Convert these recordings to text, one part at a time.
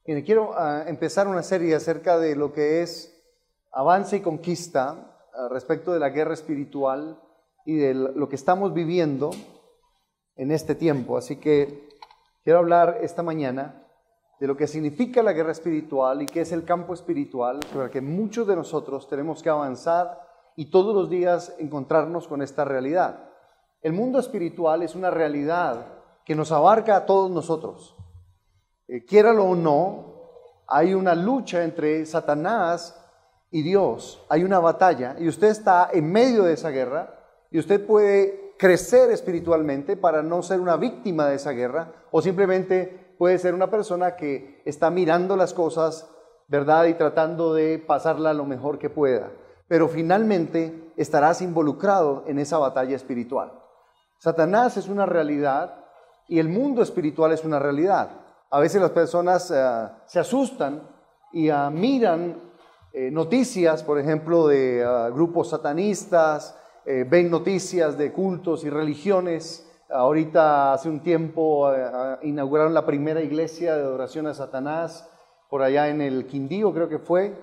Bien, quiero empezar una serie acerca de lo que es avance y conquista respecto de la guerra espiritual y de lo que estamos viviendo en este tiempo. Así que quiero hablar esta mañana de lo que significa la guerra espiritual y qué es el campo espiritual, porque muchos de nosotros tenemos que avanzar y todos los días encontrarnos con esta realidad. El mundo espiritual es una realidad que nos abarca a todos nosotros. Quiéralo o no, hay una lucha entre Satanás y Dios, hay una batalla y usted está en medio de esa guerra y usted puede crecer espiritualmente para no ser una víctima de esa guerra, o simplemente puede ser una persona que está mirando las cosas, ¿verdad? Y tratando de pasarla lo mejor que pueda, pero finalmente estarás involucrado en esa batalla espiritual. Satanás es una realidad y el mundo espiritual es una realidad. A veces las personas se asustan y miran noticias, por ejemplo, de grupos satanistas, ven noticias de cultos y religiones. Ahorita, hace un tiempo, inauguraron la primera iglesia de adoración a Satanás, por allá en el Quindío, creo que fue,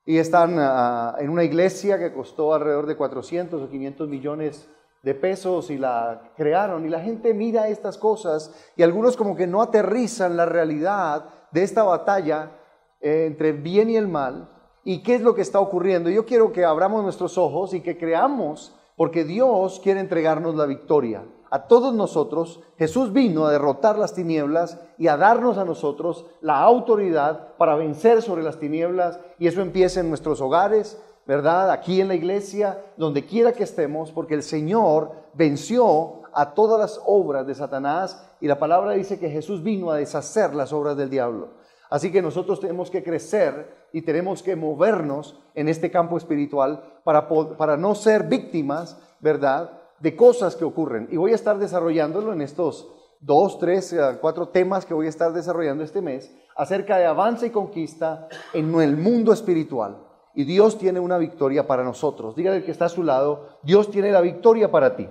y están en una iglesia que costó alrededor de 400 o 500 millones de pesos y la crearon, y la gente mira estas cosas y algunos como que no aterrizan la realidad de esta batalla entre el bien y el mal y qué es lo que está ocurriendo. Yo quiero que abramos nuestros ojos y que creamos, porque Dios quiere entregarnos la victoria a todos nosotros. Jesús vino a derrotar las tinieblas y a darnos a nosotros la autoridad para vencer sobre las tinieblas, y eso empieza en nuestros hogares, ¿verdad? Aquí en la iglesia, donde quiera que estemos, porque el Señor venció a todas las obras de Satanás y la palabra dice que Jesús vino a deshacer las obras del diablo. Así que nosotros tenemos que crecer y tenemos que movernos en este campo espiritual para no ser víctimas, ¿verdad?, de cosas que ocurren. Y voy a estar desarrollándolo en estos 2, 3, 4 temas que voy a estar desarrollando este mes acerca de avance y conquista en el mundo espiritual. Y Dios tiene una victoria para nosotros. Dígale al que está a su lado, Dios tiene la victoria para ti.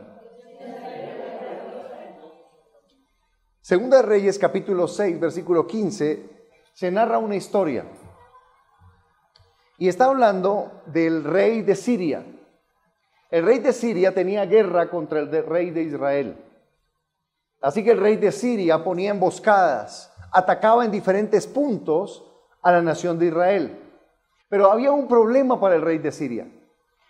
Segunda de Reyes, capítulo 6, versículo 15, se narra una historia. Y está hablando del rey de Siria. El rey de Siria tenía guerra contra el rey de Israel. Así que el rey de Siria ponía emboscadas, atacaba en diferentes puntos a la nación de Israel. Pero había un problema para el rey de Siria.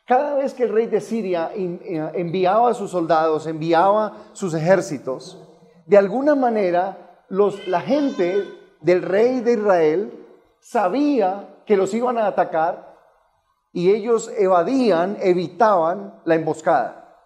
Cada vez que el rey de Siria enviaba a sus soldados, enviaba sus ejércitos, de alguna manera la gente del rey de Israel sabía que los iban a atacar y ellos evitaban la emboscada.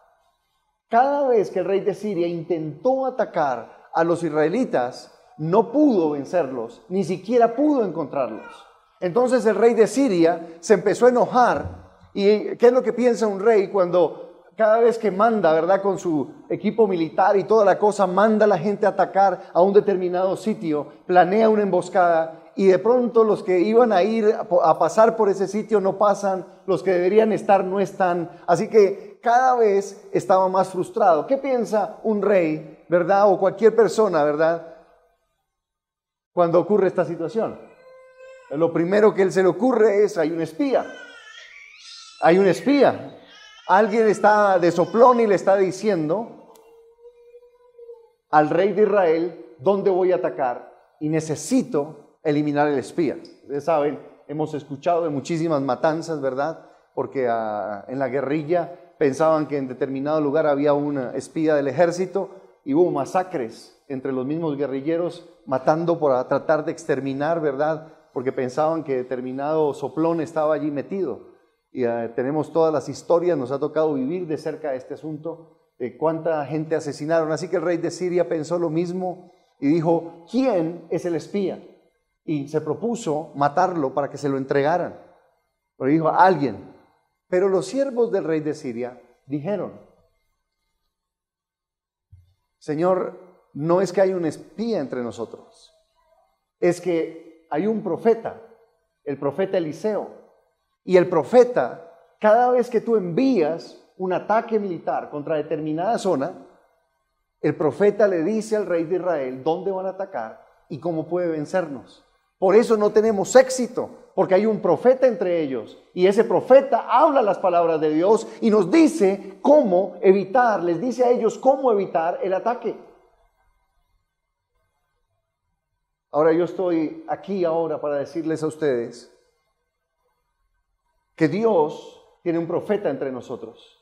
Cada vez que el rey de Siria intentó atacar a los israelitas, no pudo vencerlos, ni siquiera pudo encontrarlos. Entonces el rey de Siria se empezó a enojar. ¿Y qué es lo que piensa un rey cuando cada vez que manda, ¿verdad?, con su equipo militar y toda la cosa, manda a la gente a atacar a un determinado sitio, planea una emboscada y de pronto los que iban a ir a pasar por ese sitio no pasan, los que deberían estar no están? Así que cada vez estaba más frustrado. ¿Qué piensa un rey, verdad, o cualquier persona, verdad, cuando ocurre esta situación? Lo primero que se le ocurre es, hay un espía. Hay un espía. Alguien está de soplón y le está diciendo al rey de Israel dónde voy a atacar y necesito eliminar el espía. Ustedes saben, hemos escuchado de muchísimas matanzas, ¿verdad? Porque en la guerrilla pensaban que en determinado lugar había un espía del ejército y hubo masacres entre los mismos guerrilleros matando por tratar de exterminar, ¿verdad?, porque pensaban que determinado soplón estaba allí metido. Y tenemos todas las historias, nos ha tocado vivir de cerca este asunto, de cuánta gente asesinaron. Así que el rey de Siria pensó lo mismo y dijo, ¿quién es el espía? Y se propuso matarlo para que se lo entregaran. Pero dijo, alguien. Pero los siervos del rey de Siria dijeron, Señor, no es que hay un espía entre nosotros, es que hay un profeta, el profeta Eliseo, y el profeta, cada vez que tú envías un ataque militar contra determinada zona, el profeta le dice al rey de Israel dónde van a atacar y cómo puede vencernos. Por eso no tenemos éxito, porque hay un profeta entre ellos. Y ese profeta habla las palabras de Dios y nos dice cómo evitar, les dice a ellos cómo evitar el ataque. Ahora yo estoy aquí ahora para decirles a ustedes que Dios tiene un profeta entre nosotros.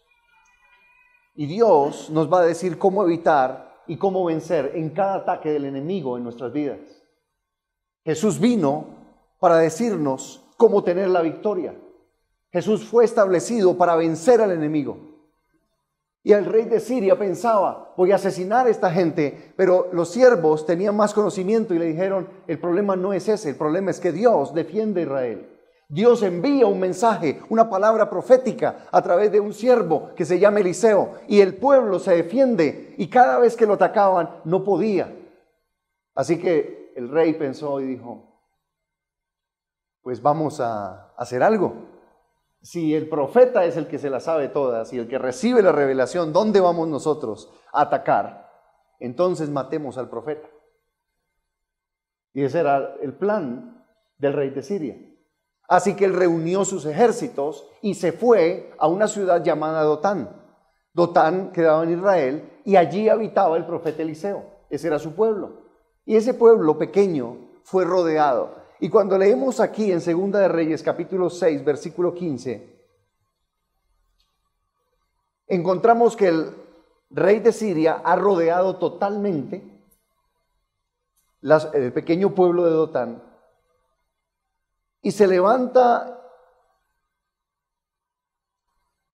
Y Dios nos va a decir cómo evitar y cómo vencer en cada ataque del enemigo en nuestras vidas. Jesús vino para decirnos cómo tener la victoria. Jesús fue establecido para vencer al enemigo. Y el rey de Siria pensaba, voy a asesinar a esta gente, pero los siervos tenían más conocimiento y le dijeron, el problema no es ese, el problema es que Dios defiende a Israel. Dios envía un mensaje, una palabra profética a través de un siervo que se llama Eliseo, y el pueblo se defiende, y cada vez que lo atacaban no podía. Así que el rey pensó y dijo, pues vamos a hacer algo. Si el profeta es el que se la sabe todas y el que recibe la revelación, ¿dónde vamos nosotros a atacar? Entonces matemos al profeta. Y ese era el plan del rey de Siria. Así que él reunió sus ejércitos y se fue a una ciudad llamada Dotán. Dotán quedaba en Israel y allí habitaba el profeta Eliseo. Ese era su pueblo. Y ese pueblo pequeño fue rodeado. Y cuando leemos aquí en Segunda de Reyes, capítulo 6, versículo 15, encontramos que el rey de Siria ha rodeado totalmente el pequeño pueblo de Dotán. Y se levanta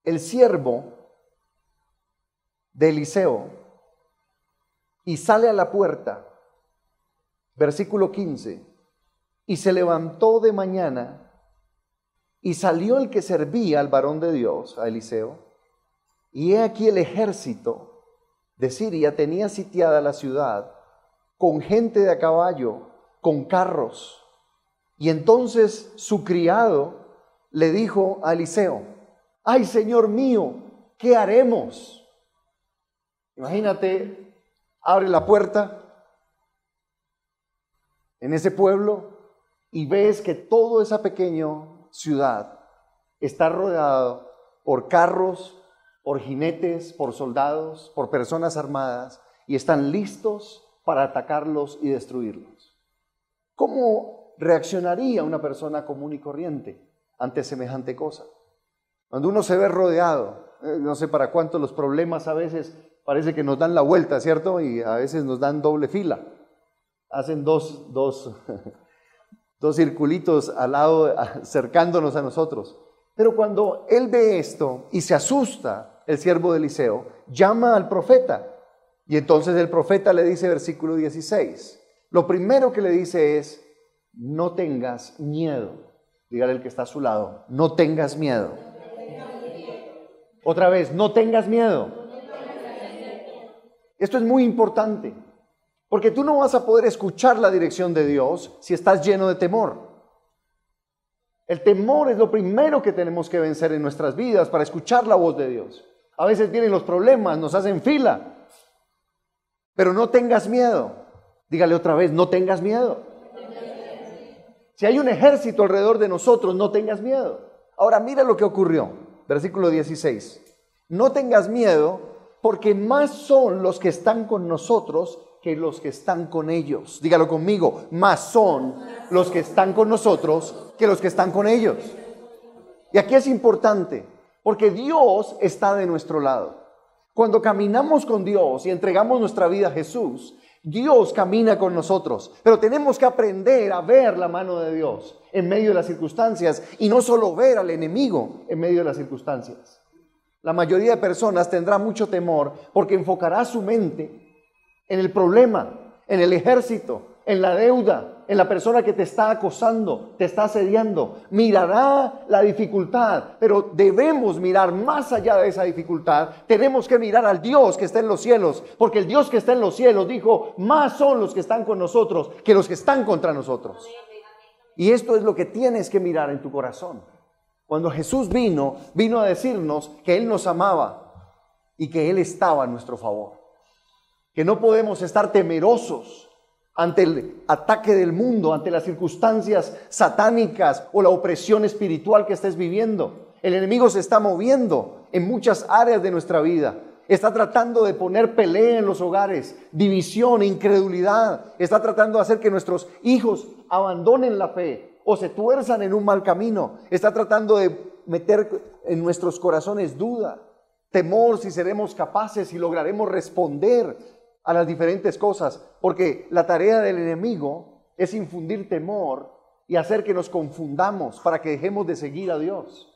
el siervo de Eliseo y sale a la puerta, versículo 15, y se levantó de mañana y salió el que servía al varón de Dios, a Eliseo, y he aquí el ejército de Siria tenía sitiada la ciudad con gente de a caballo, con carros. Y entonces su criado le dijo a Eliseo, ¡ay, Señor mío! ¿Qué haremos? Imagínate, abre la puerta en ese pueblo y ves que toda esa pequeña ciudad está rodeada por carros, por jinetes, por soldados, por personas armadas y están listos para atacarlos y destruirlos. ¿Cómo reaccionaría una persona común y corriente ante semejante cosa? Cuando uno se ve rodeado, no sé para cuánto los problemas a veces parece que nos dan la vuelta, ¿cierto? Y a veces nos dan doble fila. Hacen dos circulitos al lado, acercándonos a nosotros. Pero cuando él ve esto y se asusta, el siervo de Eliseo llama al profeta. Y entonces el profeta le dice, versículo 16, lo primero que le dice es, no tengas miedo. Dígale al que está a su lado, no tengas miedo. Otra vez, no tengas miedo. Esto es muy importante, porque tú no vas a poder escuchar la dirección de Dios si estás lleno de temor. El temor es lo primero que tenemos que vencer en nuestras vidas para escuchar la voz de Dios. A veces vienen los problemas, nos hacen fila, pero no tengas miedo. Dígale otra vez, no tengas miedo. Si hay un ejército alrededor de nosotros, no tengas miedo. Ahora mira lo que ocurrió. Versículo 16. No tengas miedo, porque más son los que están con nosotros que los que están con ellos. Dígalo conmigo, más son los que están con nosotros que los que están con ellos. Y aquí es importante, porque Dios está de nuestro lado. Cuando caminamos con Dios y entregamos nuestra vida a Jesús, Dios camina con nosotros, pero tenemos que aprender a ver la mano de Dios en medio de las circunstancias y no solo ver al enemigo en medio de las circunstancias. La mayoría de personas tendrá mucho temor porque enfocará su mente en el problema, en el ejército, en la deuda, en la persona que te está acosando, te está asediando. Mirará la dificultad, pero debemos mirar más allá de esa dificultad. Tenemos que mirar al Dios que está en los cielos, porque el Dios que está en los cielos dijo, más son los que están con nosotros que los que están contra nosotros. Y esto es lo que tienes que mirar en tu corazón. Cuando Jesús vino a decirnos que Él nos amaba y que Él estaba a nuestro favor. Que no podemos estar temerosos ante el ataque del mundo, ante las circunstancias satánicas o la opresión espiritual que estés viviendo. El enemigo se está moviendo en muchas áreas de nuestra vida. Está tratando de poner pelea en los hogares, división, incredulidad. Está tratando de hacer que nuestros hijos abandonen la fe o se tuerzan en un mal camino. Está tratando de meter en nuestros corazones duda, temor si seremos capaces y lograremos responder a las diferentes cosas, porque la tarea del enemigo es infundir temor y hacer que nos confundamos para que dejemos de seguir a Dios.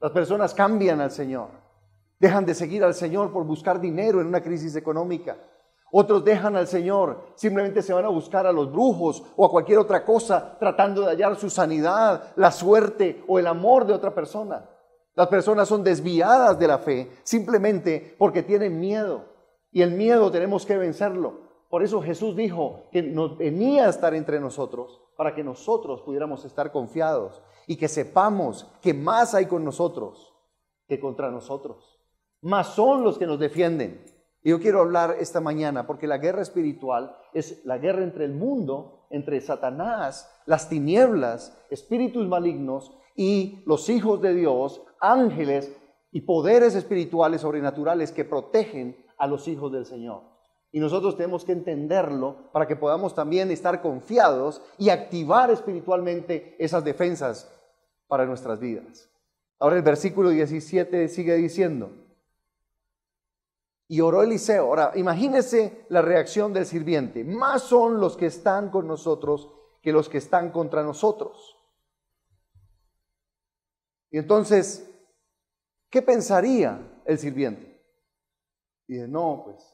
Las personas cambian al Señor, dejan de seguir al Señor por buscar dinero en una crisis económica. Otros dejan al Señor, simplemente se van a buscar a los brujos o a cualquier otra cosa tratando de hallar su sanidad, la suerte o el amor de otra persona. Las personas son desviadas de la fe simplemente porque tienen miedo. Y el miedo tenemos que vencerlo. Por eso Jesús dijo que nos venía a estar entre nosotros para que nosotros pudiéramos estar confiados y que sepamos que más hay con nosotros que contra nosotros. Más son los que nos defienden. Y yo quiero hablar esta mañana porque la guerra espiritual es la guerra entre el mundo, entre Satanás, las tinieblas, espíritus malignos y los hijos de Dios, ángeles y poderes espirituales sobrenaturales que protegen a los hijos del Señor. Y nosotros tenemos que entenderlo para que podamos también estar confiados y activar espiritualmente esas defensas para nuestras vidas. Ahora el versículo 17 sigue diciendo: y oró Eliseo. Ahora imagínese la reacción del sirviente: más son los que están con nosotros que los que están contra nosotros. Y entonces, ¿qué pensaría el sirviente? Y dice: no, pues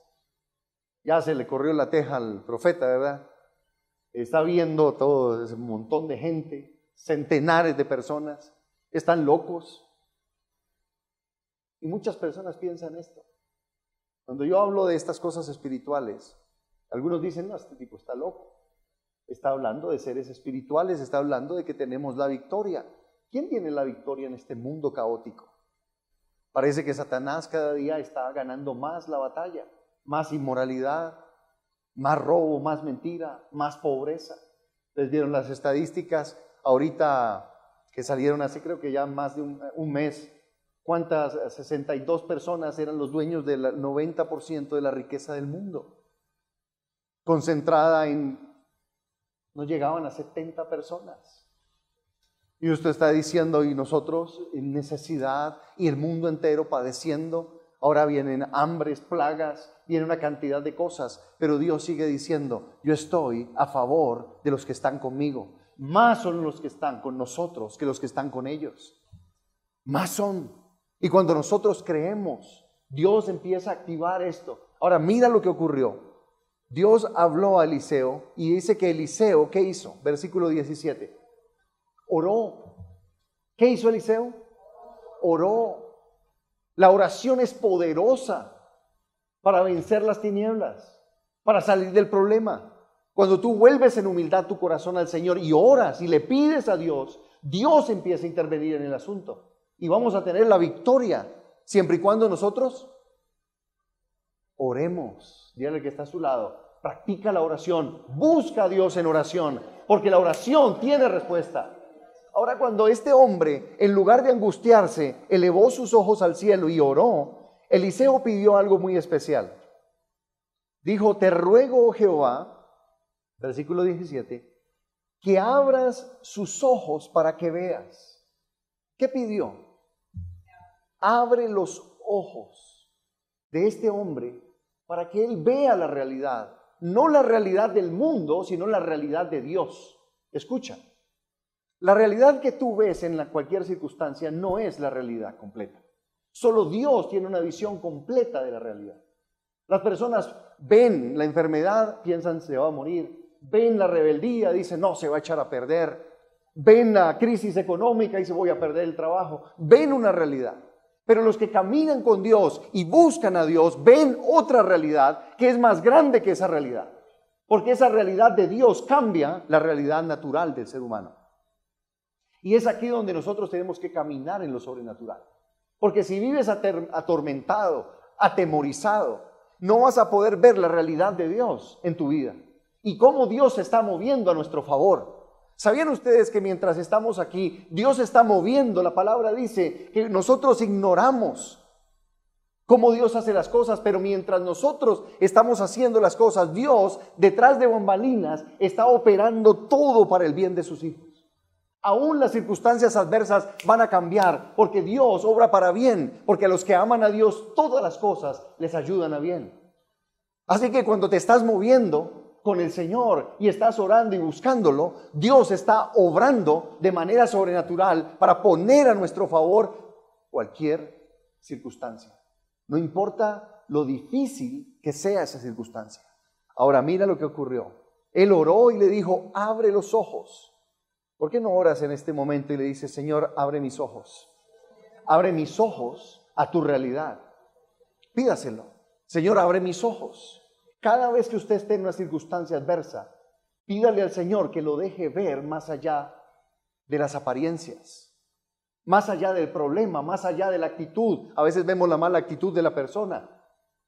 ya se le corrió la teja al profeta, ¿verdad? Está viendo todo ese montón de gente, centenares de personas, están locos. Y muchas personas piensan esto. Cuando yo hablo de estas cosas espirituales, algunos dicen: no, este tipo está loco. Está hablando de seres espirituales, está hablando de que tenemos la victoria. ¿Quién tiene la victoria en este mundo caótico? Parece que Satanás cada día está ganando más la batalla, más inmoralidad, más robo, más mentira, más pobreza. Les dieron las estadísticas ahorita que salieron hace creo que ya más de un mes. ¿Cuántas? 62 personas eran los dueños del 90% de la riqueza del mundo. Concentrada en, no llegaban a 70 personas. Y usted está diciendo: y nosotros en necesidad y el mundo entero padeciendo. Ahora vienen hambres, plagas, viene una cantidad de cosas. Pero Dios sigue diciendo: yo estoy a favor de los que están conmigo. Más son los que están con nosotros que los que están con ellos. Más son. Y cuando nosotros creemos, Dios empieza a activar esto. Ahora mira lo que ocurrió. Dios habló a Eliseo y dice que Eliseo, ¿qué hizo? Versículo 17. Oró. ¿Qué hizo Eliseo? Oró. La oración es poderosa para vencer las tinieblas, para salir del problema. Cuando tú vuelves en humildad tu corazón al Señor y oras y le pides a Dios, Dios empieza a intervenir en el asunto. Y vamos a tener la victoria siempre y cuando nosotros oremos. Dígale que está a su lado: practica la oración, busca a Dios en oración, porque la oración tiene respuesta. Ahora, cuando este hombre, en lugar de angustiarse, elevó sus ojos al cielo y oró, Eliseo pidió algo muy especial. Dijo: te ruego, oh Jehová, versículo 17, que abras sus ojos para que veas. ¿Qué pidió? Abre los ojos de este hombre para que él vea la realidad. No la realidad del mundo, sino la realidad de Dios. Escucha. La realidad que tú ves en cualquier circunstancia no es la realidad completa. Solo Dios tiene una visión completa de la realidad. Las personas ven la enfermedad, piensan se va a morir. Ven la rebeldía, dicen no, se va a echar a perder. Ven la crisis económica y se voy a perder el trabajo. Ven una realidad. Pero los que caminan con Dios y buscan a Dios ven otra realidad que es más grande que esa realidad. Porque esa realidad de Dios cambia la realidad natural del ser humano. Y es aquí donde nosotros tenemos que caminar en lo sobrenatural. Porque si vives atormentado, atemorizado, no vas a poder ver la realidad de Dios en tu vida. y cómo Dios se está moviendo a nuestro favor. ¿Sabían ustedes que mientras estamos aquí, Dios está moviendo? La palabra dice que nosotros ignoramos cómo Dios hace las cosas, pero mientras nosotros estamos haciendo las cosas, Dios, detrás de bambalinas, está operando todo para el bien de sus hijos. Aún las circunstancias adversas van a cambiar, porque Dios obra para bien, porque a los que aman a Dios, todas las cosas les ayudan a bien. Así que cuando te estás moviendo con el Señor y estás orando y buscándolo, Dios está obrando de manera sobrenatural para poner a nuestro favor cualquier circunstancia. No importa lo difícil que sea esa circunstancia. Ahora mira lo que ocurrió. Él oró y le dijo, abre los ojos. ¿Por qué no oras en este momento y le dices, Señor, abre mis ojos? Abre mis ojos a tu realidad. Pídaselo. Señor, abre mis ojos. Cada vez que usted esté en una circunstancia adversa, pídale al Señor que lo deje ver más allá de las apariencias, más allá del problema, más allá de la actitud. A veces vemos la mala actitud de la persona,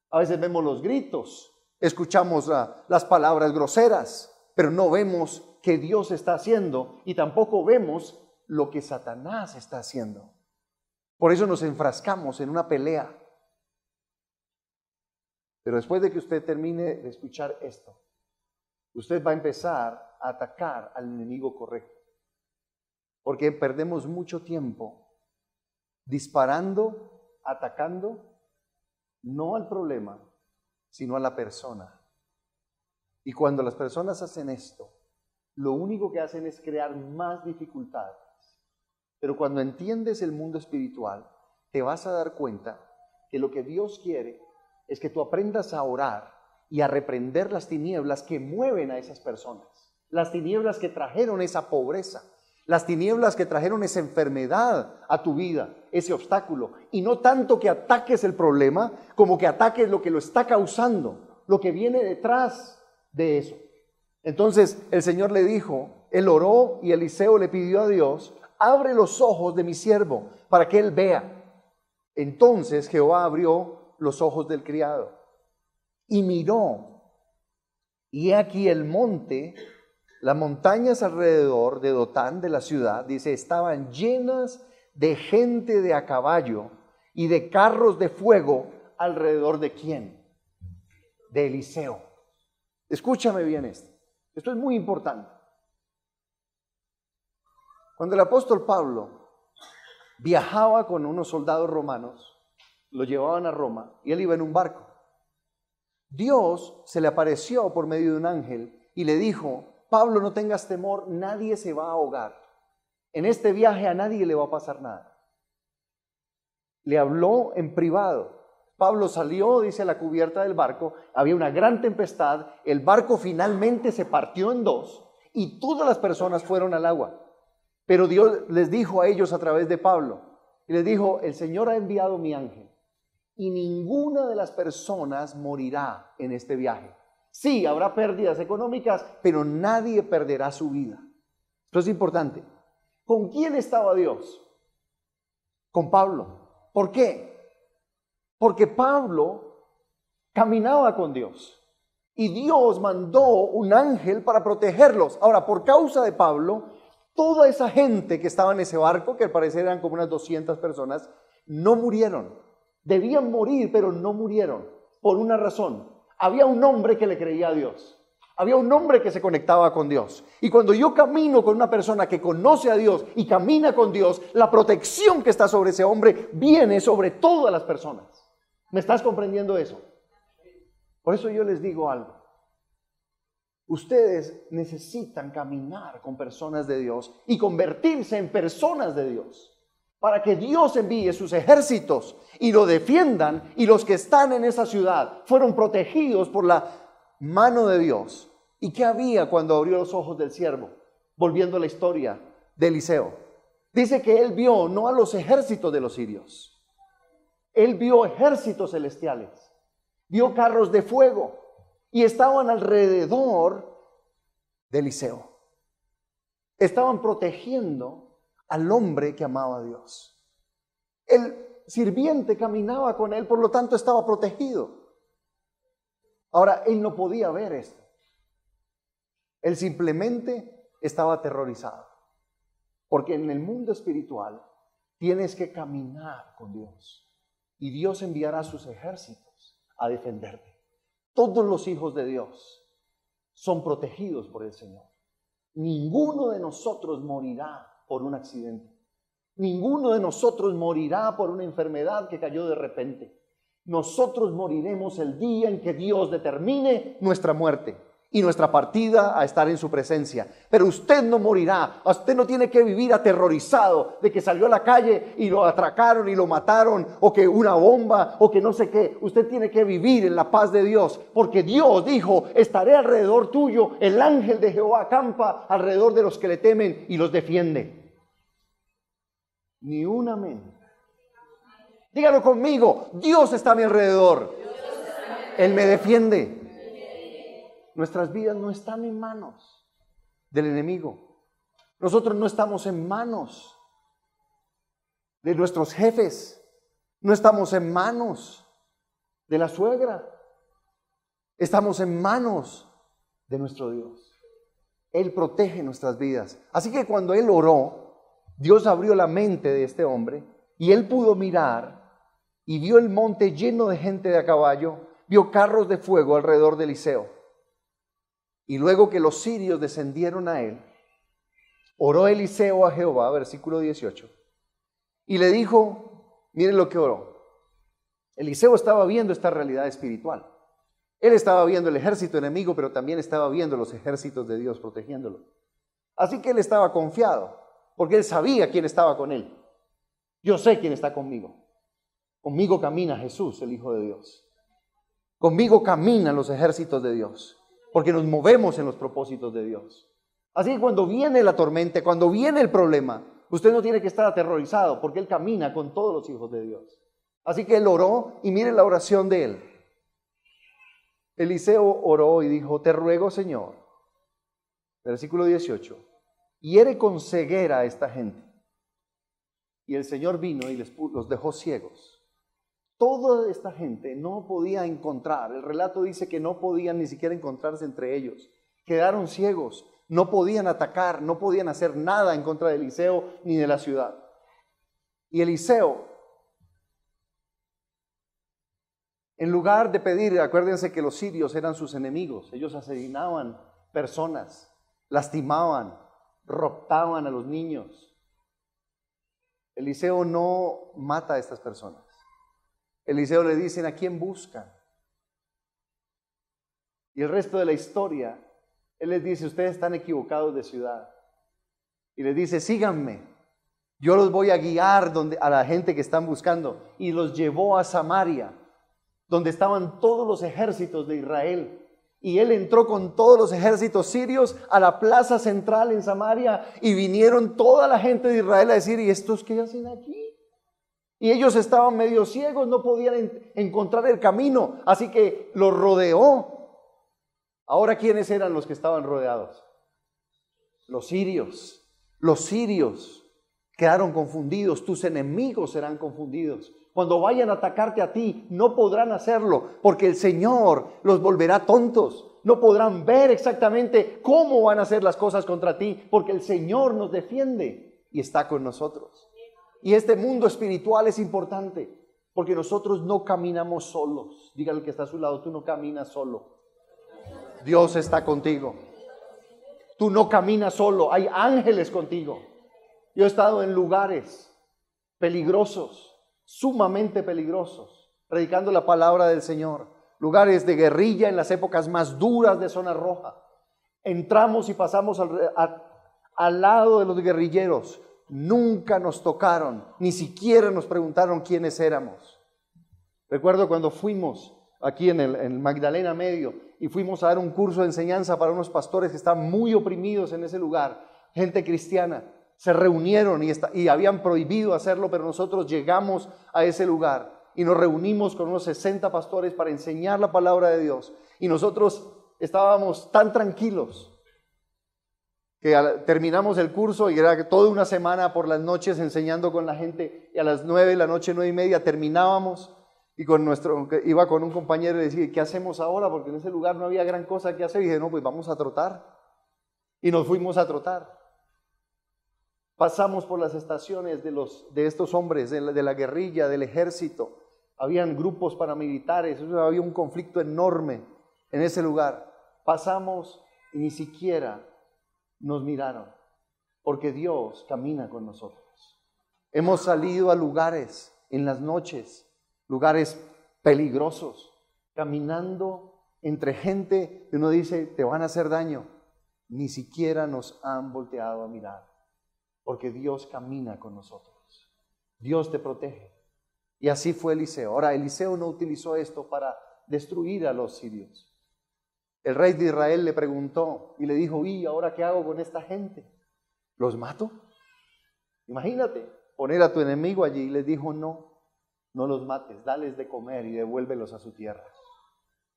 a veces vemos los gritos, escuchamos las palabras groseras, pero no vemos que Dios está haciendo y tampoco vemos lo que Satanás está haciendo. Por eso nos enfrascamos en una pelea. Pero después de que usted termine de escuchar esto, usted va a empezar a atacar al enemigo correcto. Porque perdemos mucho tiempo disparando, atacando, no al problema, sino a la persona. Y cuando las personas hacen esto, lo único que hacen es crear más dificultades. Pero cuando entiendes el mundo espiritual, te vas a dar cuenta que lo que Dios quiere es que tú aprendas a orar y a reprender las tinieblas que mueven a esas personas. Las tinieblas que trajeron esa pobreza, las tinieblas que trajeron esa enfermedad a tu vida, ese obstáculo. Y no tanto que ataques el problema, como que ataques lo que lo está causando, lo que viene detrás de eso. Entonces el Señor le dijo, él oró y Eliseo le pidió a Dios, abre los ojos de mi siervo para que él vea. Entonces Jehová abrió los ojos del criado y miró, y he aquí el monte, las montañas alrededor de Dotán, de la ciudad, dice, estaban llenas de gente de a caballo y de carros de fuego alrededor de ¿quién? De Eliseo. Escúchame bien esto es muy importante. Cuando el apóstol Pablo viajaba con unos soldados romanos, lo llevaban a Roma y él iba en un barco. Dios se le apareció por medio de un ángel y le dijo, Pablo, no tengas temor, nadie se va a ahogar. En este viaje a nadie le va a pasar nada. Le habló en privado. Pablo salió, dice, a la cubierta del barco, había una gran tempestad, el barco finalmente se partió en dos y todas las personas fueron al agua. Pero Dios les dijo a ellos a través de Pablo, y les dijo, el Señor ha enviado mi ángel. Y ninguna de las personas morirá en este viaje. Sí, habrá pérdidas económicas, pero nadie perderá su vida. Esto es importante. ¿Con quién estaba Dios? Con Pablo. ¿Por qué? Porque Pablo caminaba con Dios. Y Dios mandó un ángel para protegerlos. Ahora, por causa de Pablo, toda esa gente que estaba en ese barco, que al parecer eran como unas 200 personas, no murieron. Debían morir, pero no murieron, por una razón. Había un hombre que le creía a Dios. Había un hombre que se conectaba con Dios. Y cuando yo camino con una persona que conoce a Dios y camina con Dios, la protección que está sobre ese hombre viene sobre todas las personas. ¿Me estás comprendiendo eso? Por eso yo les digo algo. Ustedes necesitan caminar con personas de Dios y convertirse en personas de Dios, para que Dios envíe sus ejércitos y lo defiendan, y los que están en esa ciudad fueron protegidos por la mano de Dios. ¿Y qué había cuando abrió los ojos del siervo? Volviendo a la historia de Eliseo. Dice que él vio no a los ejércitos de los sirios, él vio ejércitos celestiales, vio carros de fuego y estaban alrededor de Eliseo. Estaban protegiendo al hombre que amaba a Dios. El sirviente caminaba con él, por lo tanto estaba protegido. Ahora, él no podía ver esto. Él simplemente estaba aterrorizado. Porque en el mundo espiritual tienes que caminar con Dios. Y Dios enviará sus ejércitos a defenderte. Todos los hijos de Dios son protegidos por el Señor. Ninguno de nosotros morirá por un accidente. Ninguno de nosotros morirá por una enfermedad que cayó de repente. Nosotros moriremos el día en que Dios determine nuestra muerte y nuestra partida a estar en su presencia. Pero usted no morirá. Usted no tiene que vivir aterrorizado de que salió a la calle y lo atracaron y lo mataron, o que una bomba, o que no sé qué. Usted tiene que vivir en la paz de Dios, porque Dios dijo: estaré alrededor tuyo, el ángel de Jehová acampa alrededor de los que le temen y los defiende. Ni un amén. Dígalo conmigo: Dios está a mi alrededor. Él me defiende. Nuestras vidas no están en manos del enemigo. Nosotros no estamos en manos de nuestros jefes. No estamos en manos de la suegra. Estamos en manos de nuestro Dios. Él protege nuestras vidas. Así que cuando él oró, Dios abrió la mente de este hombre y él pudo mirar y vio el monte lleno de gente de a caballo, vio carros de fuego alrededor de Eliseo. Y luego que los sirios descendieron a él, oró Eliseo a Jehová, versículo 18, y le dijo, miren lo que oró. Eliseo estaba viendo esta realidad espiritual. Él estaba viendo el ejército enemigo, pero también estaba viendo los ejércitos de Dios protegiéndolo. Así que él estaba confiado, porque él sabía quién estaba con él. Yo sé quién está conmigo. Conmigo camina Jesús, el Hijo de Dios. Conmigo caminan los ejércitos de Dios, porque nos movemos en los propósitos de Dios. Así que cuando viene la tormenta, cuando viene el problema, usted no tiene que estar aterrorizado, porque él camina con todos los hijos de Dios. Así que él oró, y miren la oración de él. Eliseo oró y dijo: te ruego, Señor, versículo 18, hiere con ceguera a esta gente. Y el Señor vino y los dejó ciegos. Toda esta gente no podía encontrar, el relato dice que no podían ni siquiera encontrarse entre ellos. Quedaron ciegos, no podían atacar, no podían hacer nada en contra de Eliseo ni de la ciudad. Y Eliseo, en lugar de pedir, acuérdense que los sirios eran sus enemigos, ellos asesinaban personas, lastimaban, raptaban a los niños. Eliseo no mata a estas personas. Eliseo le dicen: ¿a quién buscan? Y el resto de la historia, él les dice: ustedes están equivocados de ciudad. Y les dice: síganme, yo los voy a guiar a la gente que están buscando. Y los llevó a Samaria, donde estaban todos los ejércitos de Israel. Y él entró con todos los ejércitos sirios a la plaza central en Samaria, y vinieron toda la gente de Israel a decir: ¿y estos qué hacen aquí? Y ellos estaban medio ciegos, no podían encontrar el camino, así que los rodeó. Ahora, ¿quiénes eran los que estaban rodeados? Los sirios. Los sirios quedaron confundidos, tus enemigos serán confundidos. Cuando vayan a atacarte a ti, no podrán hacerlo, porque el Señor los volverá tontos. No podrán ver exactamente cómo van a hacer las cosas contra ti, porque el Señor nos defiende y está con nosotros. Y este mundo espiritual es importante, porque nosotros no caminamos solos. Dígale al que está a su lado: tú no caminas solo. Dios está contigo. Tú no caminas solo, hay ángeles contigo. Yo he estado en lugares peligrosos, sumamente peligrosos, predicando la palabra del Señor. Lugares de guerrilla en las épocas más duras de Zona Roja. Entramos y pasamos al lado de los guerrilleros. Nunca nos tocaron, ni siquiera nos preguntaron quiénes éramos. Recuerdo cuando fuimos aquí en el Magdalena Medio y fuimos a dar un curso de enseñanza para unos pastores que estaban muy oprimidos en ese lugar, gente cristiana. Se reunieron y habían prohibido hacerlo, pero nosotros llegamos a ese lugar y nos reunimos con unos 60 pastores para enseñar la palabra de Dios. Y nosotros estábamos tan tranquilos que terminamos el curso y era toda una semana por las noches enseñando con la gente, y a las 9 de la noche, 9:30 terminábamos, y iba con un compañero y decía: ¿qué hacemos ahora? Porque en ese lugar no había gran cosa que hacer. Y dije: no, pues vamos a trotar. y nos fuimos a trotar. Pasamos por las estaciones de estos hombres, de la guerrilla, del ejército. Habían grupos paramilitares, había un conflicto enorme en ese lugar. Pasamos y ni siquiera nos miraron, porque Dios camina con nosotros. Hemos salido a lugares en las noches, lugares peligrosos, caminando entre gente que uno dice, te van a hacer daño. Ni siquiera nos han volteado a mirar, porque Dios camina con nosotros. Dios te protege. Y así fue Eliseo. Ahora, Eliseo no utilizó esto para destruir a los sirios. El rey de Israel le preguntó y le dijo, ¿y ahora qué hago con esta gente? ¿Los mato? Imagínate, poner a tu enemigo allí. Y les dijo, no los mates, dales de comer y devuélvelos a su tierra.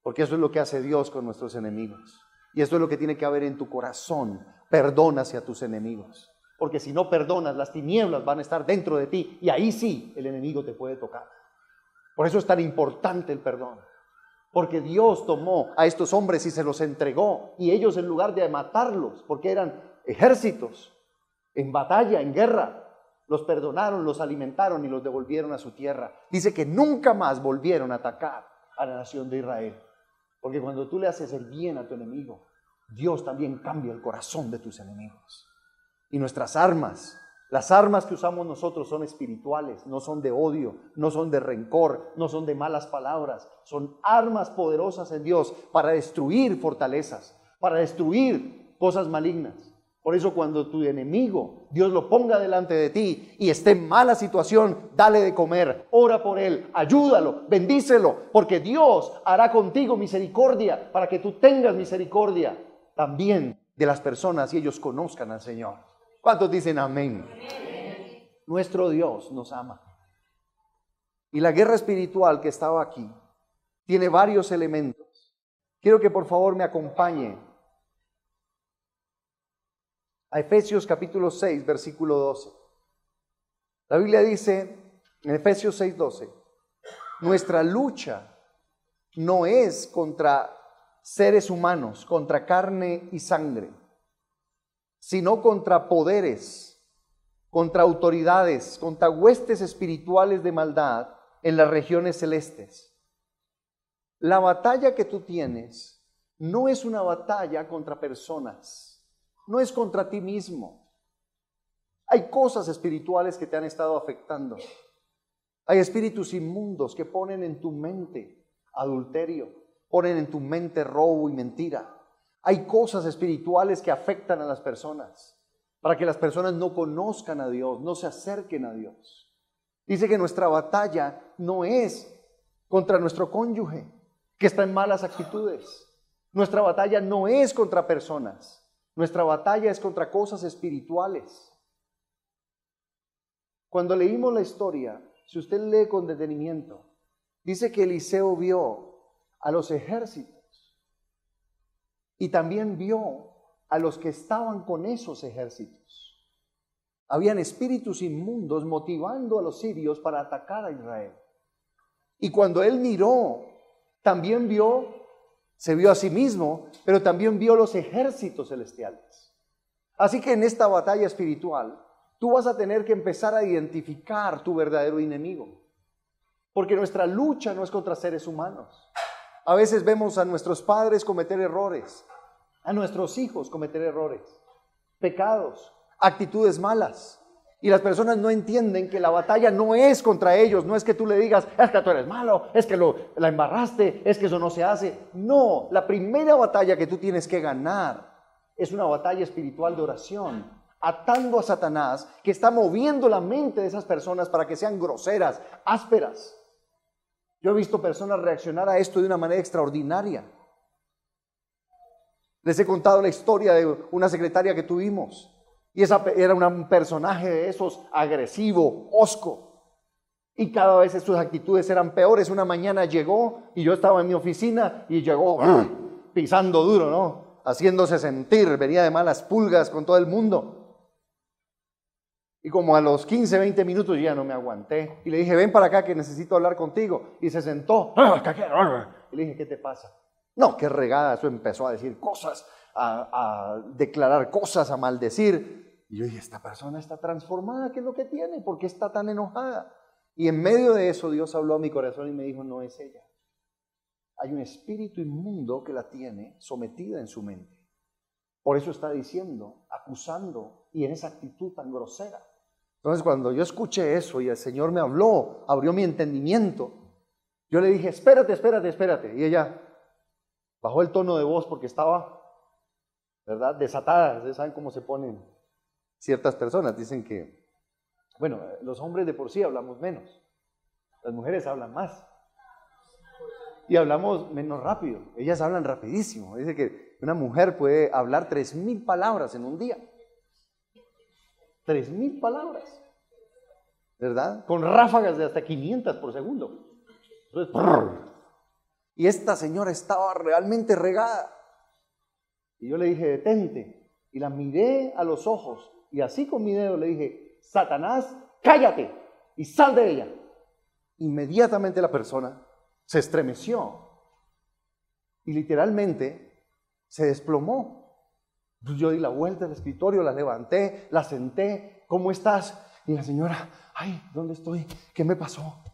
Porque eso es lo que hace Dios con nuestros enemigos. Y eso es lo que tiene que haber en tu corazón. Perdona hacia tus enemigos. Porque si no perdonas, las tinieblas van a estar dentro de ti y ahí sí el enemigo te puede tocar. Por eso es tan importante el perdón. Porque Dios tomó a estos hombres y se los entregó, y ellos, en lugar de matarlos, porque eran ejércitos en batalla, en guerra, los perdonaron, los alimentaron y los devolvieron a su tierra. Dice que nunca más volvieron a atacar a la nación de Israel. Porque cuando tú le haces el bien a tu enemigo, Dios también cambia el corazón de tus enemigos. Y nuestras armas, las armas que usamos nosotros son espirituales, no son de odio, no son de rencor, no son de malas palabras. Son armas poderosas en Dios para destruir fortalezas, para destruir cosas malignas. Por eso cuando tu enemigo, Dios lo ponga delante de ti y esté en mala situación, dale de comer, ora por él, ayúdalo, bendícelo, porque Dios hará contigo misericordia para que tú tengas misericordia también de las personas y ellos conozcan al Señor. ¿Cuántos dicen amén? Amén. Nuestro Dios nos ama. Y la guerra espiritual que estaba aquí tiene varios elementos. Quiero que por favor me acompañe a Efesios capítulo 6, versículo 12. La Biblia dice en Efesios 6, 12, nuestra lucha no es contra seres humanos, contra carne y sangre, sino contra poderes, contra autoridades, contra huestes espirituales de maldad en las regiones celestes. La batalla que tú tienes no es una batalla contra personas, no es contra ti mismo. Hay cosas espirituales que te han estado afectando. Hay espíritus inmundos que ponen en tu mente adulterio, ponen en tu mente robo y mentira. Hay cosas espirituales que afectan a las personas, para que las personas no conozcan a Dios, no se acerquen a Dios. Dice que nuestra batalla no es contra nuestro cónyuge, que está en malas actitudes. Nuestra batalla no es contra personas, nuestra batalla es contra cosas espirituales. Cuando leímos la historia, si usted lee con detenimiento, dice que Eliseo vio a los ejércitos y también vio a los que estaban con esos ejércitos. Habían espíritus inmundos motivando a los sirios para atacar a Israel. Y cuando él miró, también se vio a sí mismo, pero también vio los ejércitos celestiales. Así que en esta batalla espiritual, tú vas a tener que empezar a identificar tu verdadero enemigo. Porque nuestra lucha no es contra seres humanos. A veces vemos a nuestros padres cometer errores, a nuestros hijos cometer errores, pecados, actitudes malas. Y las personas no entienden que la batalla no es contra ellos, no es que tú le digas, es que tú eres malo, es que la embarraste, es que eso no se hace. No, la primera batalla que tú tienes que ganar es una batalla espiritual de oración, atando a Satanás, que está moviendo la mente de esas personas para que sean groseras, ásperas. Yo he visto personas reaccionar a esto de una manera extraordinaria. Les he contado la historia de una secretaria que tuvimos. Y esa era un personaje de esos agresivo, hosco. Y cada vez sus actitudes eran peores. Una mañana llegó y yo estaba en mi oficina y llegó pisando duro, ¿no? Haciéndose sentir, venía de malas pulgas con todo el mundo. Y como a los 15, 20 minutos ya no me aguanté. Y le dije, ven para acá que necesito hablar contigo. Y se sentó. Y le dije, ¿qué te pasa? No, qué regada, eso empezó a decir cosas. a declarar cosas, a maldecir. Y yo dije, esta persona está transformada, ¿qué es lo que tiene? ¿Por qué está tan enojada? Y en medio de eso Dios habló a mi corazón y me dijo, no es ella. Hay un espíritu inmundo que la tiene sometida en su mente. Por eso está diciendo, acusando y en esa actitud tan grosera. Entonces cuando yo escuché eso y el Señor me habló, abrió mi entendimiento, yo le dije, espérate. Y ella bajó el tono de voz porque estaba, ¿verdad?, desatada. Ustedes saben cómo se ponen ciertas personas. Dicen que, bueno, los hombres de por sí hablamos menos. Las mujeres hablan más. Y hablamos menos rápido. Ellas hablan rapidísimo. Dice que una mujer puede hablar 3,000 palabras en un día. 3,000 palabras. ¿Verdad? Con ráfagas de hasta 500 por segundo. Entonces, y esta señora estaba realmente regada. Y yo le dije, detente. Y la miré a los ojos. Y así con mi dedo le dije, Satanás, cállate y sal de ella. Inmediatamente la persona se estremeció y literalmente se desplomó. Pues yo di la vuelta al escritorio, la levanté, la senté. ¿Cómo estás? Y la señora, ay, ¿dónde estoy? ¿Qué me pasó?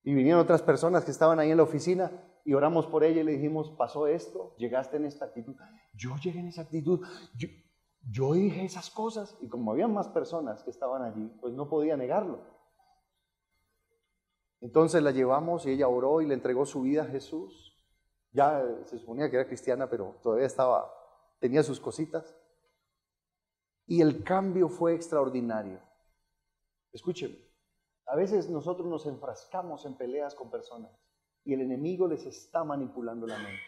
Y vinieron otras personas que estaban ahí en la oficina y oramos por ella y le dijimos, pasó esto, llegaste en esta actitud. Yo llegué en esa actitud, yo dije esas cosas. Y como había más personas que estaban allí, pues no podía negarlo. Entonces la llevamos y ella oró y le entregó su vida a Jesús. Ya se suponía que era cristiana, pero todavía tenía sus cositas. Y el cambio fue extraordinario. Escúcheme, a veces nosotros nos enfrascamos en peleas con personas y el enemigo les está manipulando la mente.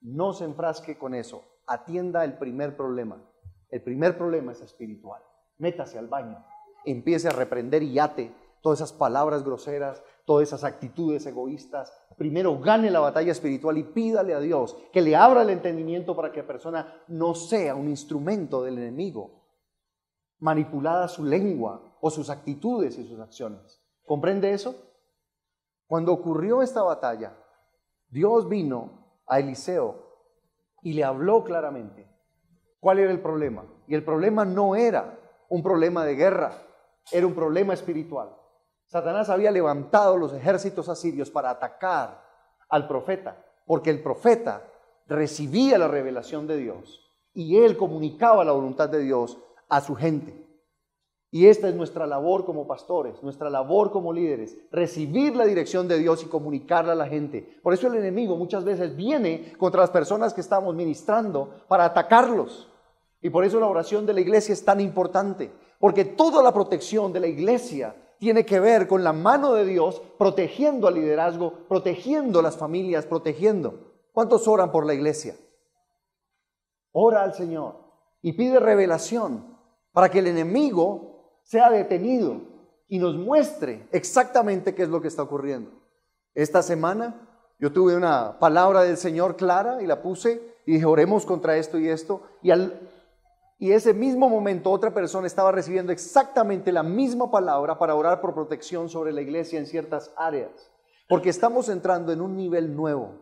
No se enfrasque con eso, atienda el primer problema. El primer problema es espiritual. Métase al baño, empiece a reprender y ate todas esas palabras groseras, todas esas actitudes egoístas. Primero gane la batalla espiritual y pídale a Dios que le abra el entendimiento para que la persona no sea un instrumento del enemigo, manipulada su lengua o sus actitudes y sus acciones. ¿Comprende eso? Cuando ocurrió esta batalla, Dios vino a Eliseo y le habló claramente cuál era el problema. Y el problema no era un problema de guerra, era un problema espiritual. Satanás había levantado los ejércitos asirios para atacar al profeta, porque el profeta recibía la revelación de Dios y él comunicaba la voluntad de Dios a su gente. Y esta es nuestra labor como pastores, nuestra labor como líderes, recibir la dirección de Dios y comunicarla a la gente. Por eso el enemigo muchas veces viene contra las personas que estamos ministrando para atacarlos. Y por eso la oración de la iglesia es tan importante, porque toda la protección de la iglesia tiene que ver con la mano de Dios protegiendo al liderazgo, protegiendo las familias, protegiendo. ¿Cuántos oran por la iglesia? Ora al Señor y pide revelación para que el enemigo sea detenido y nos muestre exactamente qué es lo que está ocurriendo. Esta semana yo tuve una palabra del Señor clara y la puse y dije, oremos contra esto y esto. Y ese mismo momento otra persona estaba recibiendo exactamente la misma palabra para orar por protección sobre la iglesia en ciertas áreas. Porque estamos entrando en un nivel nuevo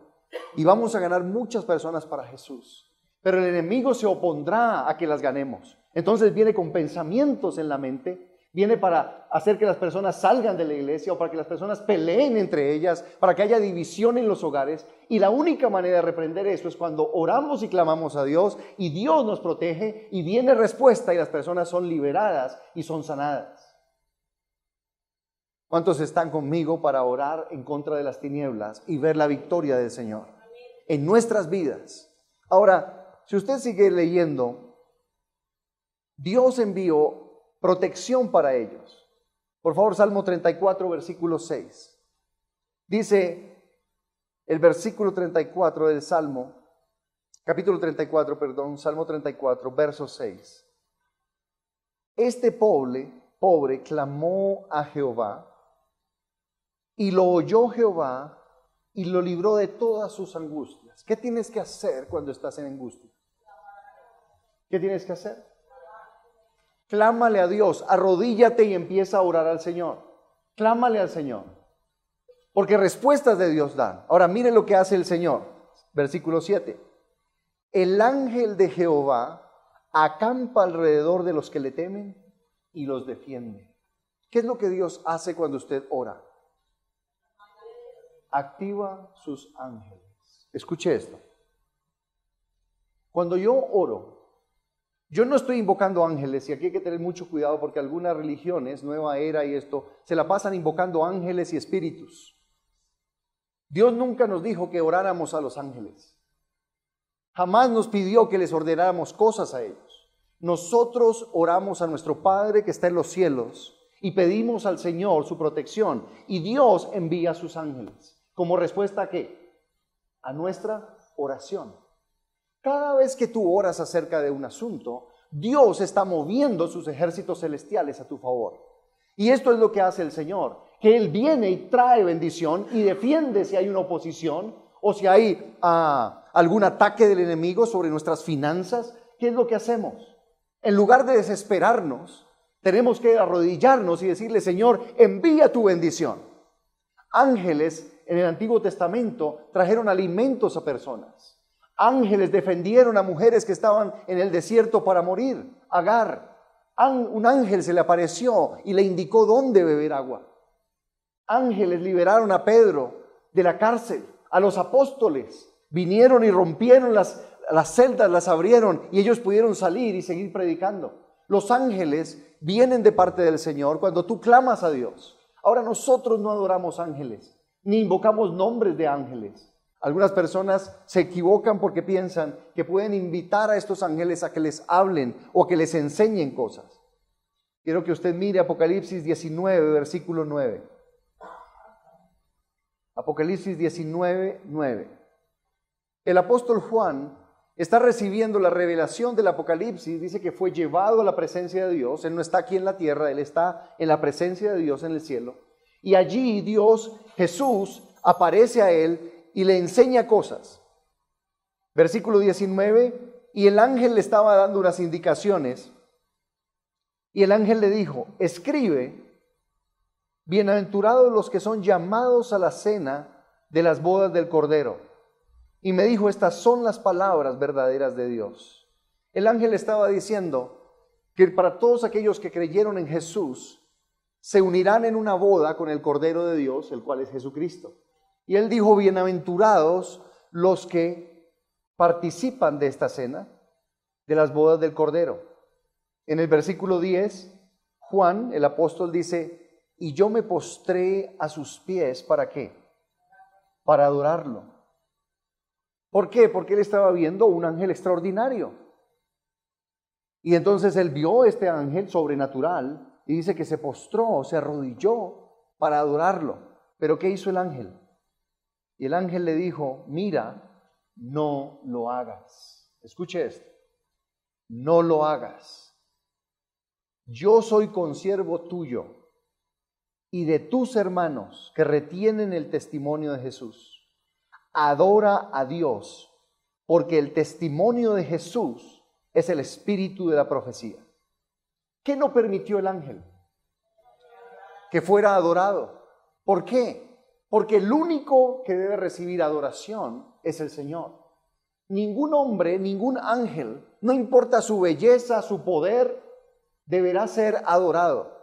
y vamos a ganar muchas personas para Jesús. Pero el enemigo se opondrá a que las ganemos. Entonces viene con pensamientos en la mente, viene para hacer que las personas salgan de la iglesia o para que las personas peleen entre ellas, para que haya división en los hogares. Y la única manera de reprender eso es cuando oramos y clamamos a Dios y Dios nos protege y viene respuesta y las personas son liberadas y son sanadas. ¿Cuántos están conmigo para orar en contra de las tinieblas y ver la victoria del Señor en nuestras vidas? Ahora, si usted sigue leyendo, Dios envió protección para ellos. Por favor, Salmo 34, versículo 6. Dice el versículo 34 del Salmo, capítulo 34, perdón, Salmo 34, verso 6. Este pobre clamó a Jehová, y lo oyó Jehová, y lo libró de todas sus angustias. ¿Qué tienes que hacer cuando estás en angustia? ¿Qué tienes que hacer? Clámale a Dios, arrodíllate y empieza a orar al Señor. Clámale al Señor, porque respuestas de Dios dan. Ahora mire lo que hace el Señor, versículo 7. el ángel de Jehová acampa alrededor de los que le temen y los defiende. ¿Qué es lo que Dios hace cuando usted ora? Activa sus ángeles. Escuche esto. Cuando yo oro, yo no estoy invocando ángeles, y aquí hay que tener mucho cuidado porque algunas religiones, Nueva Era y esto, se la pasan invocando ángeles y espíritus. Dios nunca nos dijo que oráramos a los ángeles. Jamás nos pidió que les ordenáramos cosas a ellos. Nosotros oramos a nuestro Padre que está en los cielos y pedimos al Señor su protección, y Dios envía a sus ángeles. ¿Como respuesta a qué? A nuestra oración. Cada vez que tú oras acerca de un asunto, Dios está moviendo sus ejércitos celestiales a tu favor. Y esto es lo que hace el Señor, que Él viene y trae bendición y defiende si hay una oposición o si hay algún ataque del enemigo sobre nuestras finanzas. ¿Qué es lo que hacemos? En lugar de desesperarnos, tenemos que arrodillarnos y decirle: Señor, envía tu bendición. Ángeles en el Antiguo Testamento trajeron alimentos a personas. Ángeles defendieron a mujeres que estaban en el desierto para morir. Agar, un ángel se le apareció y le indicó dónde beber agua. Ángeles liberaron a Pedro de la cárcel. A los apóstoles vinieron y rompieron las celdas, las abrieron y ellos pudieron salir y seguir predicando. Los ángeles vienen de parte del Señor cuando tú clamas a Dios. Ahora, nosotros no adoramos ángeles, ni invocamos nombres de ángeles. Algunas personas se equivocan porque piensan que pueden invitar a estos ángeles a que les hablen o que les enseñen cosas. Quiero que usted mire Apocalipsis 19, versículo 9. Apocalipsis 19, 9. El apóstol Juan está recibiendo la revelación del Apocalipsis. Dice que fue llevado a la presencia de Dios. Él no está aquí en la tierra, él está en la presencia de Dios en el cielo. Y allí Dios, Jesús, aparece a él y le enseña cosas. Versículo 19, y el ángel le estaba dando unas indicaciones, y el ángel le dijo: escribe, bienaventurados los que son llamados a la cena de las bodas del Cordero. Y me dijo: estas son las palabras verdaderas de Dios. El ángel estaba diciendo que para todos aquellos que creyeron en Jesús, se unirán en una boda con el Cordero de Dios, el cual es Jesucristo. Y él dijo: bienaventurados los que participan de esta cena, de las bodas del Cordero. En el versículo 10, Juan, el apóstol, dice: y yo me postré a sus pies, ¿para qué? Para adorarlo. ¿Por qué? Porque él estaba viendo un ángel extraordinario. Y entonces él vio este ángel sobrenatural y dice que se postró, se arrodilló para adorarlo. ¿Pero qué hizo el ángel? Y el ángel le dijo: mira, no lo hagas. Escuche esto. No lo hagas. Yo soy consiervo tuyo y de tus hermanos que retienen el testimonio de Jesús. Adora a Dios, porque el testimonio de Jesús es el espíritu de la profecía. ¿Qué no permitió el ángel? Que fuera adorado. ¿Por qué? Porque el único que debe recibir adoración es el Señor. Ningún hombre, ningún ángel, no importa su belleza, su poder, deberá ser adorado.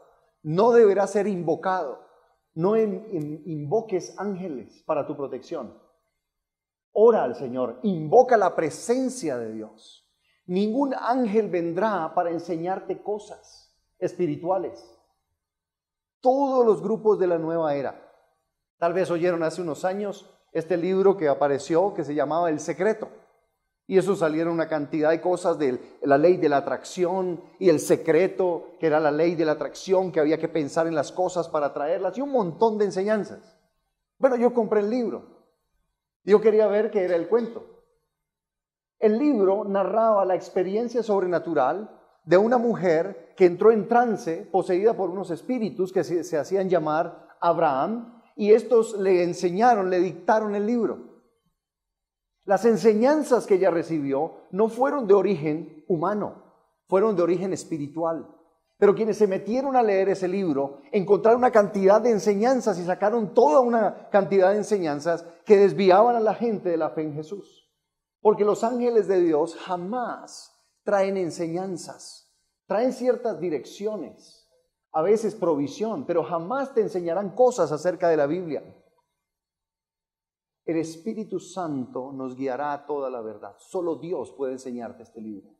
No deberá ser invocado. No invoques ángeles para tu protección. Ora al Señor, invoca la presencia de Dios. Ningún ángel vendrá para enseñarte cosas espirituales. Todos los grupos de la nueva era. Tal vez oyeron hace unos años este libro que apareció que se llamaba El Secreto. Y eso salieron una cantidad de cosas de la ley de la atracción y el secreto, que era la ley de la atracción, que había que pensar en las cosas para atraerlas, y un montón de enseñanzas. Bueno, yo compré el libro. Yo quería ver qué era el cuento. El libro narraba la experiencia sobrenatural de una mujer que entró en trance, poseída por unos espíritus que se hacían llamar Abraham, y estos le enseñaron, le dictaron el libro. Las enseñanzas que ella recibió no fueron de origen humano, fueron de origen espiritual. Pero quienes se metieron a leer ese libro encontraron una cantidad de enseñanzas y sacaron toda una cantidad de enseñanzas que desviaban a la gente de la fe en Jesús. Porque los ángeles de Dios jamás traen enseñanzas, traen ciertas direcciones, a veces provisión, pero jamás te enseñarán cosas acerca de la Biblia. El Espíritu Santo nos guiará a toda la verdad. Solo Dios puede enseñarte este libro.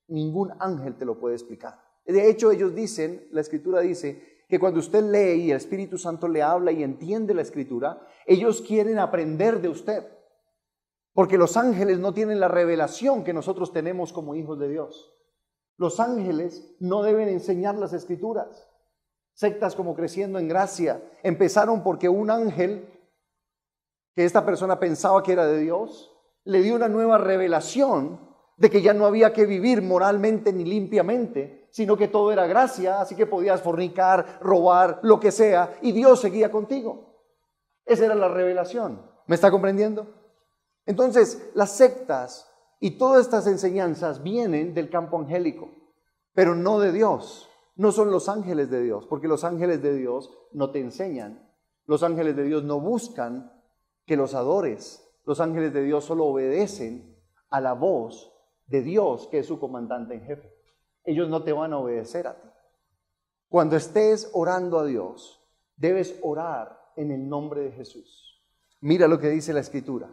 Ningún ángel te lo puede explicar. De hecho, ellos dicen, la Escritura dice, que cuando usted lee y el Espíritu Santo le habla y entiende la Escritura, ellos quieren aprender de usted. Porque los ángeles no tienen la revelación que nosotros tenemos como hijos de Dios. Los ángeles no deben enseñar las Escrituras. Sectas como Creciendo en Gracia empezaron porque un ángel que esta persona pensaba que era de Dios, le dio una nueva revelación de que ya no había que vivir moralmente ni limpiamente, sino que todo era gracia, así que podías fornicar, robar, lo que sea, y Dios seguía contigo. Esa era la revelación. ¿Me está comprendiendo? Entonces, las sectas y todas estas enseñanzas vienen del campo angélico, pero no de Dios. No son los ángeles de Dios, porque los ángeles de Dios no te enseñan. Los ángeles de Dios no buscan que los adores. Los ángeles de Dios solo obedecen a la voz de Dios, que es su comandante en jefe. Ellos no te van a obedecer a ti. Cuando estés orando a Dios, debes orar en el nombre de Jesús. Mira lo que dice la Escritura.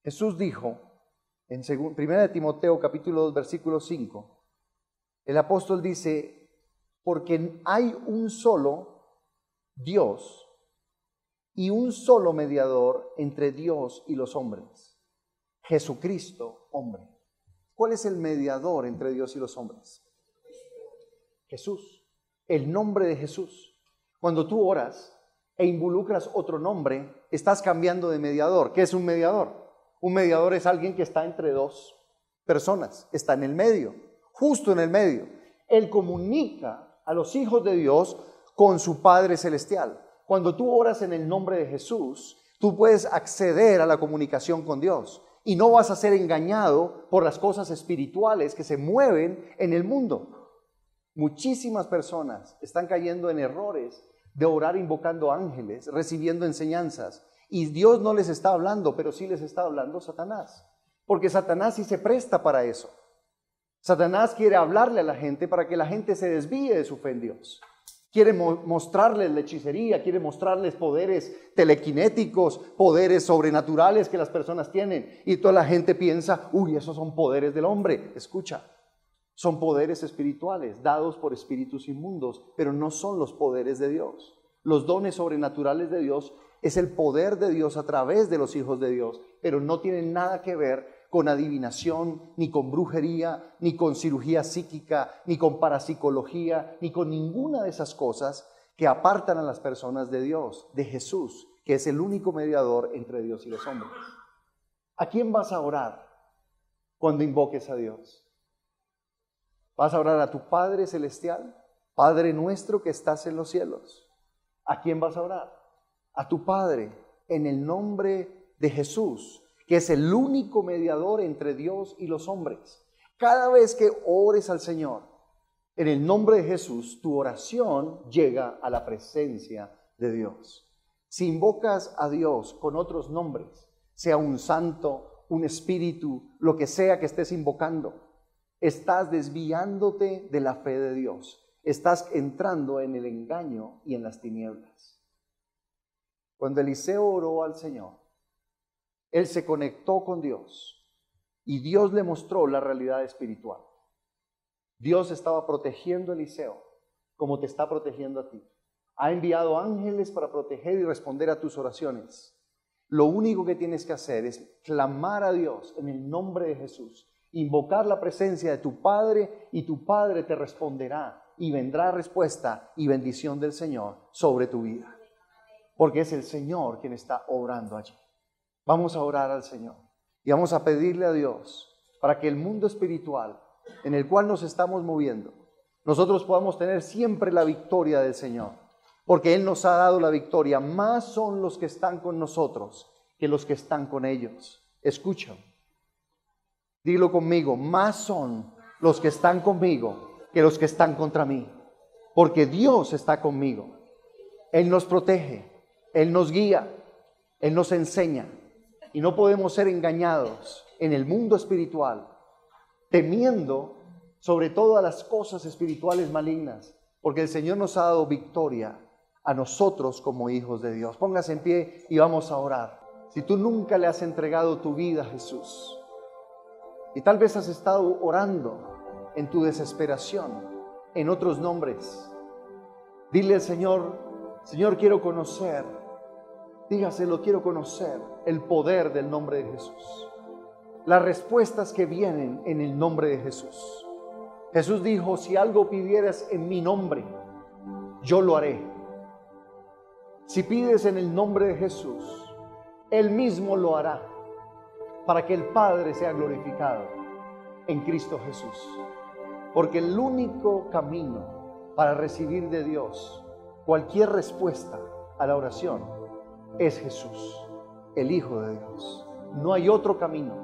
Jesús dijo en 1 Timoteo capítulo 2 versículo 5, el apóstol dice, porque hay un solo Dios y un solo mediador entre Dios y los hombres, Jesucristo, hombre. ¿Cuál es el mediador entre Dios y los hombres? Jesús, el nombre de Jesús. Cuando tú oras e involucras otro nombre, estás cambiando de mediador. ¿Qué es un mediador? Un mediador es alguien que está entre dos personas, está en el medio, justo en el medio. Él comunica a los hijos de Dios con su Padre Celestial. Cuando tú oras en el nombre de Jesús, tú puedes acceder a la comunicación con Dios y no vas a ser engañado por las cosas espirituales que se mueven en el mundo. Muchísimas personas están cayendo en errores de orar invocando ángeles, recibiendo enseñanzas. Y Dios no les está hablando, pero sí les está hablando Satanás. Porque Satanás sí se presta para eso. Satanás quiere hablarle a la gente para que la gente se desvíe de su fe en Dios. Quiere mostrarles la hechicería, quiere mostrarles poderes telequinéticos, poderes sobrenaturales que las personas tienen. Y toda la gente piensa, uy, esos son poderes del hombre. Escucha, son poderes espirituales dados por espíritus inmundos, pero no son los poderes de Dios. Los dones sobrenaturales de Dios es el poder de Dios a través de los hijos de Dios, pero no tienen nada que ver con adivinación, ni con brujería, ni con cirugía psíquica, ni con parapsicología, ni con ninguna de esas cosas que apartan a las personas de Dios, de Jesús, que es el único mediador entre Dios y los hombres. ¿A quién vas a orar cuando invoques a Dios? ¿Vas a orar a tu Padre Celestial? Padre nuestro que estás en los cielos. ¿A quién vas a orar? A tu Padre, en el nombre de Jesús, que es el único mediador entre Dios y los hombres. Cada vez que ores al Señor, en el nombre de Jesús, tu oración llega a la presencia de Dios. Si invocas a Dios con otros nombres, sea un santo, un espíritu, lo que sea que estés invocando, estás desviándote de la fe de Dios. Estás entrando en el engaño y en las tinieblas. Cuando Eliseo oró al Señor, él se conectó con Dios y Dios le mostró la realidad espiritual. Dios estaba protegiendo a Eliseo como te está protegiendo a ti. Ha enviado ángeles para proteger y responder a tus oraciones. Lo único que tienes que hacer es clamar a Dios en el nombre de Jesús, invocar la presencia de tu Padre y tu Padre te responderá y vendrá respuesta y bendición del Señor sobre tu vida. Porque es el Señor quien está obrando allí. Vamos a orar al Señor y vamos a pedirle a Dios para que el mundo espiritual en el cual nos estamos moviendo, nosotros podamos tener siempre la victoria del Señor. Porque Él nos ha dado la victoria. Más son los que están con nosotros que los que están con ellos. Escucha. Dilo conmigo. Más son los que están conmigo que los que están contra mí, porque Dios está conmigo. Él nos protege, Él nos guía, Él nos enseña, y no podemos ser engañados en el mundo espiritual, temiendo sobre todas las cosas espirituales malignas, porque el Señor nos ha dado victoria a nosotros como hijos de Dios. Póngase en pie y vamos a orar. Si tú nunca le has entregado tu vida a Jesús, y tal vez has estado orando en tu desesperación, en otros nombres, dile al Señor: Señor, quiero conocer, dígaselo, quiero conocer el poder del nombre de Jesús, las respuestas que vienen en el nombre de Jesús. Jesús dijo: si algo pidieras en mi nombre, yo lo haré. Si pides en el nombre de Jesús, Él mismo lo hará, para que el Padre sea glorificado en Cristo Jesús. Porque el único camino para recibir de Dios cualquier respuesta a la oración es Jesús, el Hijo de Dios. No hay otro camino.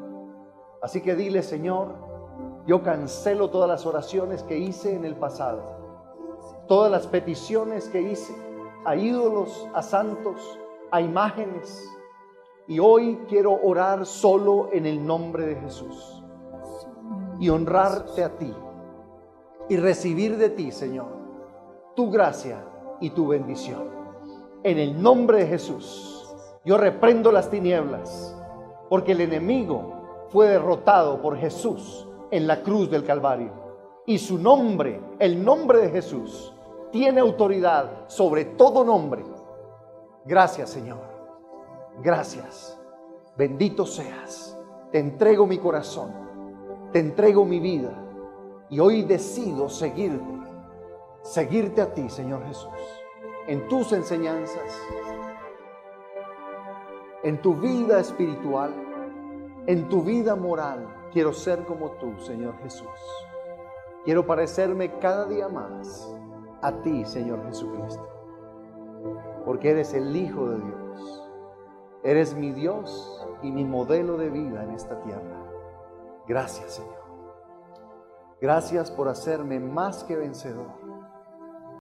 Así que dile: Señor, yo cancelo todas las oraciones que hice en el pasado, todas las peticiones que hice a ídolos, a santos, a imágenes, y hoy quiero orar solo en el nombre de Jesús y honrarte a ti y recibir de ti, Señor, tu gracia y tu bendición. En el nombre de Jesús, yo reprendo las tinieblas, porque el enemigo fue derrotado por Jesús en la cruz del Calvario, y su nombre, el nombre de Jesús, tiene autoridad sobre todo nombre. Gracias, Señor. Gracias. Bendito seas. Te entrego mi corazón, te entrego mi vida, y hoy decido seguirte a ti, Señor Jesús, en tus enseñanzas, en tu vida espiritual, en tu vida moral. Quiero ser como tú, Señor Jesús. Quiero parecerme cada día más a ti, Señor Jesucristo, porque eres el Hijo de Dios. Eres mi Dios y mi modelo de vida en esta tierra. Gracias, Señor. Gracias por hacerme más que vencedor.